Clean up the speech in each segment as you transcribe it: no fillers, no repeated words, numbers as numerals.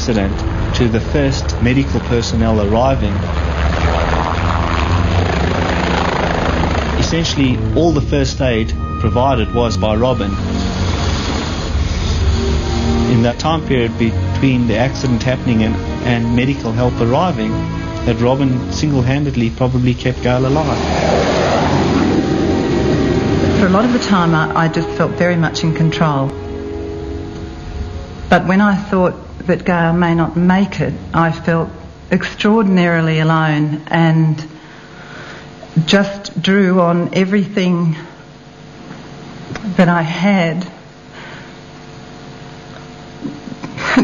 accident to the first medical personnel arriving, essentially all the first aid provided was by Robin. In that time period between the accident happening and medical help arriving, that Robin single-handedly probably kept Gayle alive. For a lot of the time I just felt very much in control. But when I thought that Gayle may not make it, I felt extraordinarily alone and just drew on everything that I had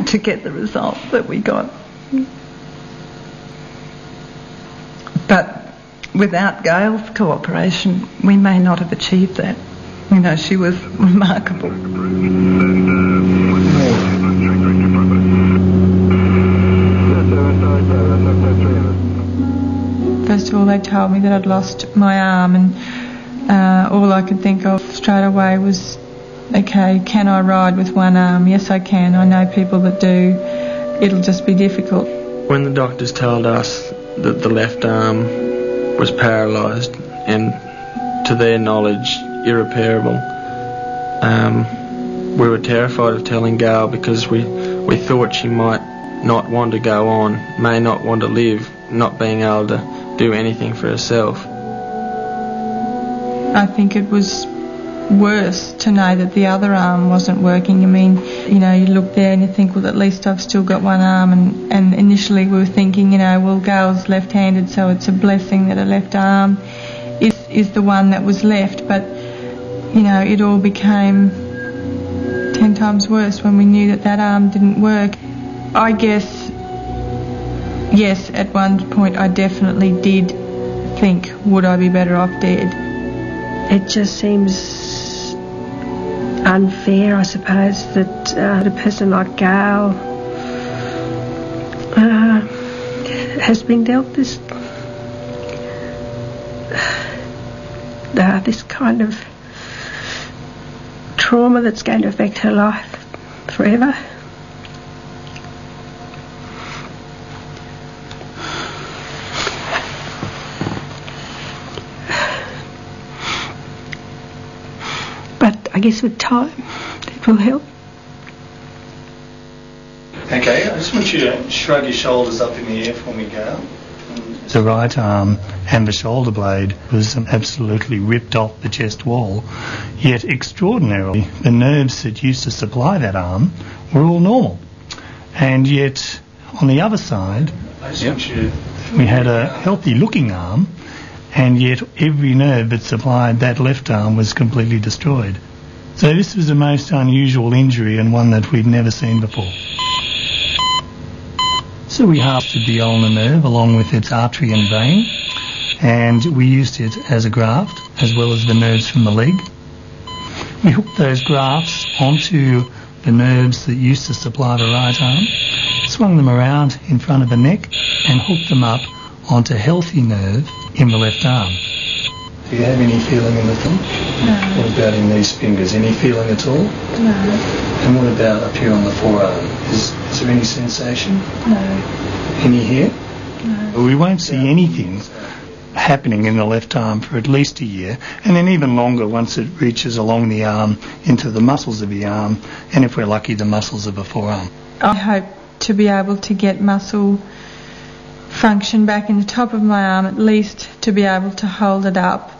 to get the result that we got. But without Gayle's cooperation, we may not have achieved that. You know, she was remarkable. First of all, they told me that I'd lost my arm, and all I could think of straight away was, okay, can I ride with one arm? Yes, I can. I know people that do. It'll just be difficult. When the doctors told us that the left arm was paralysed and, to their knowledge, irreparable, we were terrified of telling Gayle because we thought she might not want to go on, may not want to live, not being able to do anything for herself. I think it was worse to know that the other arm wasn't working. I mean, you know, you look there and you think, well, at least I've still got one arm, and initially we were thinking, you know, well, Gayle's left-handed, so it's a blessing that her left arm is the one that was left. But, you know, it all became 10 times worse when we knew that that arm didn't work. I guess, yes, at one point I definitely did think, would I be better off dead? It just seems unfair, I suppose, that a person like Gayle has been dealt this kind of trauma that's going to affect her life forever. I guess with time, it will help. Okay, I just want you to shrug your shoulders up in the air for me, Gayle. The right arm and the shoulder blade was absolutely ripped off the chest wall, yet extraordinarily, the nerves that used to supply that arm were all normal. And yet, on the other side, we had a healthy-looking arm, and yet every nerve that supplied that left arm was completely destroyed. So this was a most unusual injury and one that we'd never seen before. So we harvested the ulnar nerve along with its artery and vein, and we used it as a graft as well as the nerves from the leg. We hooked those grafts onto the nerves that used to supply the right arm, swung them around in front of the neck and hooked them up onto healthy nerve in the left arm. Do you have any feeling in the thumb? No. What about in these fingers? Any feeling at all? No. And what about up here on the forearm? Is there any sensation? No. Any here? No. Well, we won't see anything happening in the left arm for at least a year, and then even longer once it reaches along the arm into the muscles of the arm, and if we're lucky, the muscles of the forearm. I hope to be able to get muscle function back in the top of my arm, at least to be able to hold it up,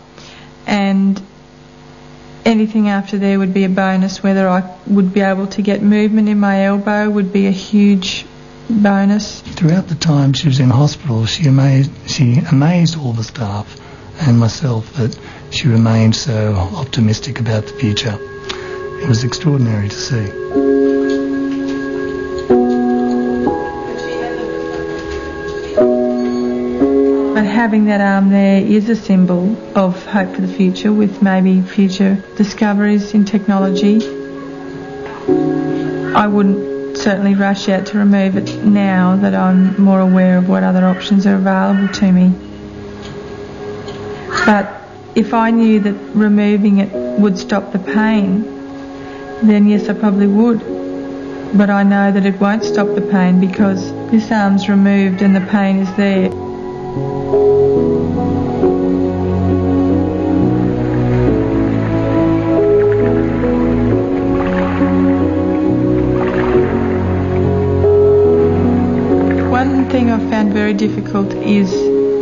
and anything after there would be a bonus. Whether I would be able to get movement in my elbow would be a huge bonus. Throughout the time she was in hospital, she amazed all the staff and myself that she remained so optimistic about the future. It was extraordinary to see. But having that arm there is a symbol of hope for the future, with maybe future discoveries in technology. I wouldn't certainly rush out to remove it now that I'm more aware of what other options are available to me. But if I knew that removing it would stop the pain, then yes, I probably would. But I know that it won't stop the pain because this arm's removed and the pain is there. One thing I've found very difficult is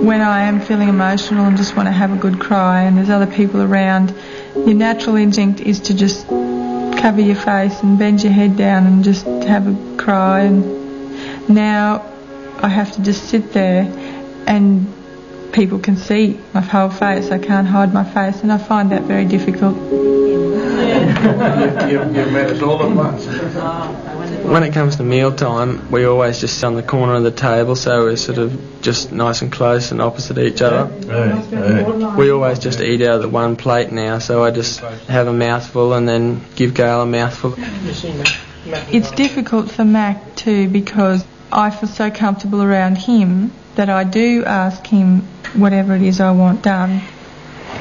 when I am feeling emotional and just want to have a good cry and there's other people around, your natural instinct is to just cover your face and bend your head down and just have a cry. And now I have to just sit there and people can see my whole face. I can't hide my face and I find that very difficult. You've met us all at once. When it comes to mealtime, we always just sit on the corner of the table, so we're sort of just nice and close and opposite each other. We always just eat out of the one plate now, so I just have a mouthful and then give Gayle a mouthful. It's difficult for Mac too because I feel so comfortable around him that I do ask him whatever it is I want done.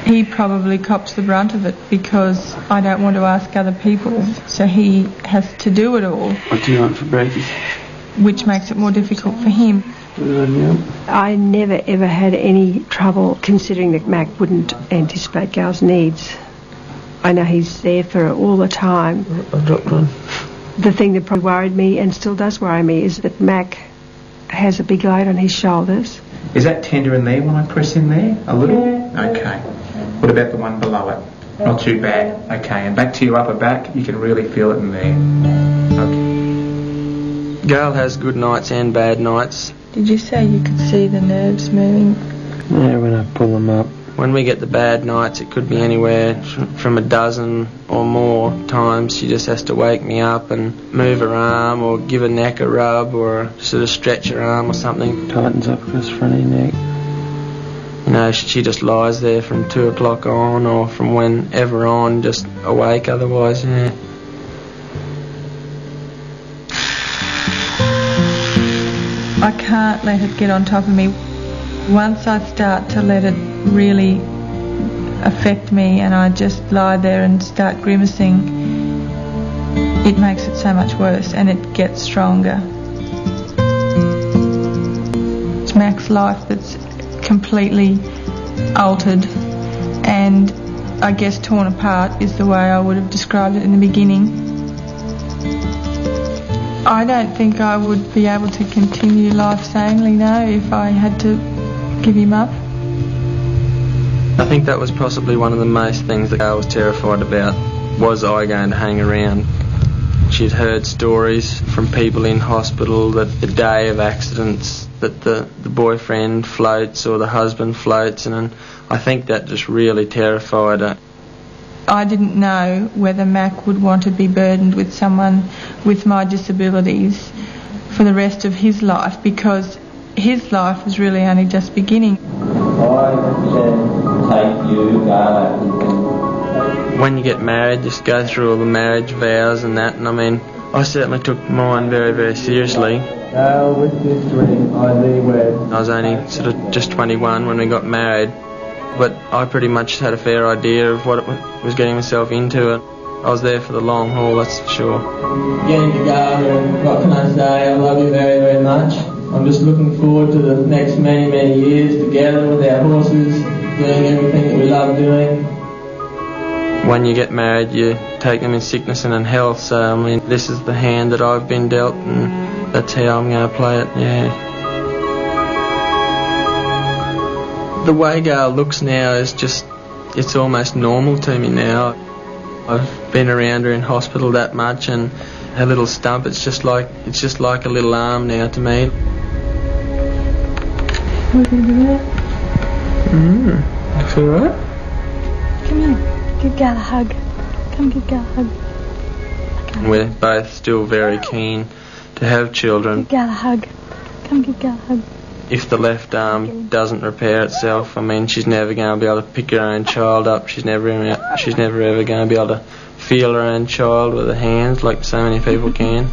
He probably cops the brunt of it because I don't want to ask other people, so he has to do it all. What do you want for breakfast? Which makes it more difficult for him. I never ever had any trouble considering that Mac wouldn't anticipate Gayle's needs. I know he's there for her all the time. I dropped one. The thing that probably worried me and still does worry me is that Mac has a big load on his shoulders. Is that tender in there when I press in there? A little? Okay. What about the one below it? Not too bad. Okay, and back to your upper back, you can really feel it in there. Okay. Gayle has good nights and bad nights. Did you say you could see the nerves moving? Yeah, when I pull them up. When we get the bad nights, it could be anywhere from a dozen or more times. She just has to wake me up and move her arm or give her neck a rub or sort of stretch her arm or something. Tightens up across the front of your neck. You know, she just lies there from 2 o'clock on or from whenever on, just awake otherwise, yeah. I can't let it get on top of me. Once I start to let it really affect me and I just lie there and start grimacing, it makes it so much worse and it gets stronger. It's Mac's life that's completely altered and I guess torn apart is the way I would have described it in the beginning. I don't think I would be able to continue life sanely now if I had to give him up. I think that was possibly one of the most things that Gayle was terrified about. Was I going to hang around? She'd heard stories from people in hospital that the day of accidents that the boyfriend floats or the husband floats, and I think that just really terrified her. I didn't know whether Mac would want to be burdened with someone with my disabilities for the rest of his life because his life was really only just beginning. I can take you, Gayle. When you get married, just go through all the marriage vows and that, and I mean, I certainly took mine very, very seriously. Gayle, with this ring, I thee wed. I was only sort of just 21 when we got married, but I pretty much had a fair idea of what it was getting myself into. I was there for the long haul, that's for sure. Getting to Gayle, what can I say? I love you very, very much. I'm just looking forward to the next many, many years together with our horses, doing everything that we love doing. When you get married, you take them in sickness and in health, so I mean, this is the hand that I've been dealt, and that's how I'm going to play it, yeah. The way Gayle looks now is just, it's almost normal to me now. I've been around her in hospital that much, and her little stump, it's just like a little arm now to me. Looks alright. Come here, give Gayle a hug. Come give Gayle a hug. Okay. We're both still very keen to have children. Give Gayle a hug. Come give Gayle a hug. If the left arm doesn't repair itself, I mean, she's never going to be able to pick her own child up. She's never ever going to be able to feel her own child with her hands like so many people can.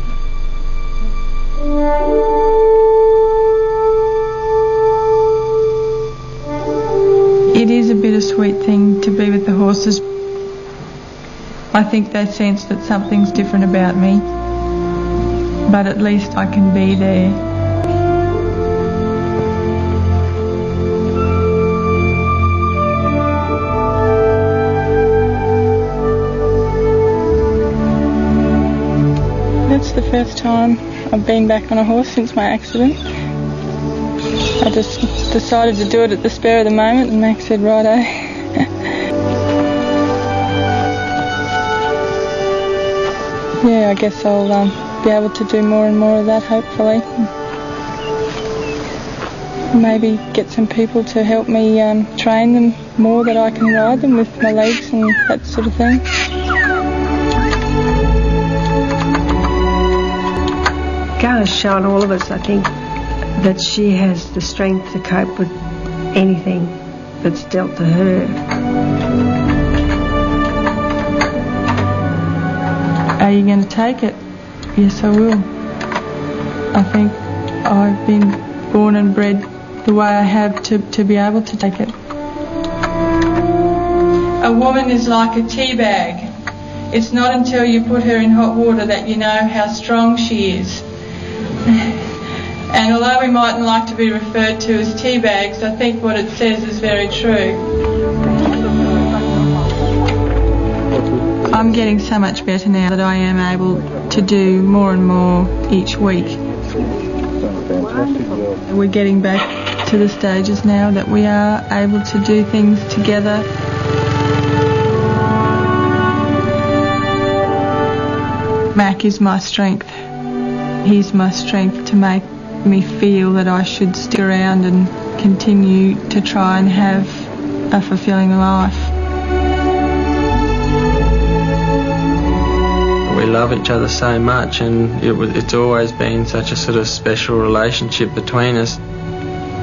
It is a bittersweet thing to be with the horses. I think they sense that something's different about me. but at least I can be there. That's the first time I've been back on a horse since my accident. I just decided to do it at the spur of the moment, and Max said, righto. Yeah, I guess I'll be able to do more and more of that, hopefully. Maybe get some people to help me train them more, that I can ride them with my legs and that sort of thing. Gayle has shown all of us, I think, that she has the strength to cope with anything that's dealt to her. Are you going to take it? Yes, I will. I think I've been born and bred the way I have to be able to take it. A woman is like a tea bag. It's not until you put her in hot water that you know how strong she is. And although we mightn't like to be referred to as tea bags, I think what it says is very true. I'm getting so much better now that I am able to do more and more each week. We're getting back to the stages now that we are able to do things together. Mac is my strength. He's my strength to make me feel that I should stick around and continue to try and have a fulfilling life. We love each other so much, and it's always been such a sort of special relationship between us.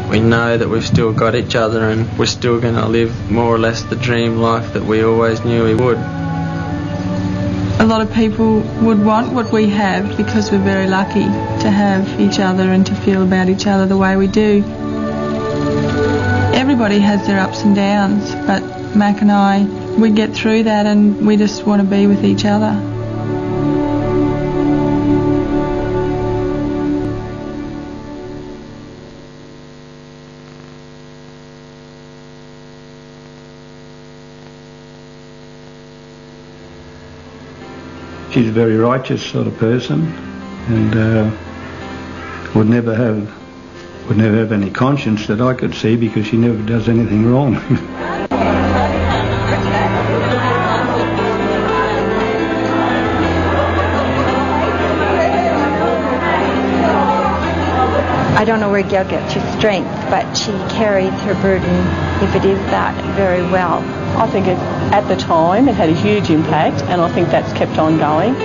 We know that we've still got each other, and we're still going to live more or less the dream life that we always knew we would. A lot of people would want what we have because we're very lucky to have each other and to feel about each other the way we do. Everybody has their ups and downs, but Mac and I, we get through that, and we just want to be with each other. She's a very righteous sort of person, and would never have any conscience that I could see, because she never does anything wrong. I don't know where Gayle gets her strength, but she carries her burden, if it is that, very well. I think at the time it had a huge impact, and I think that's kept on going.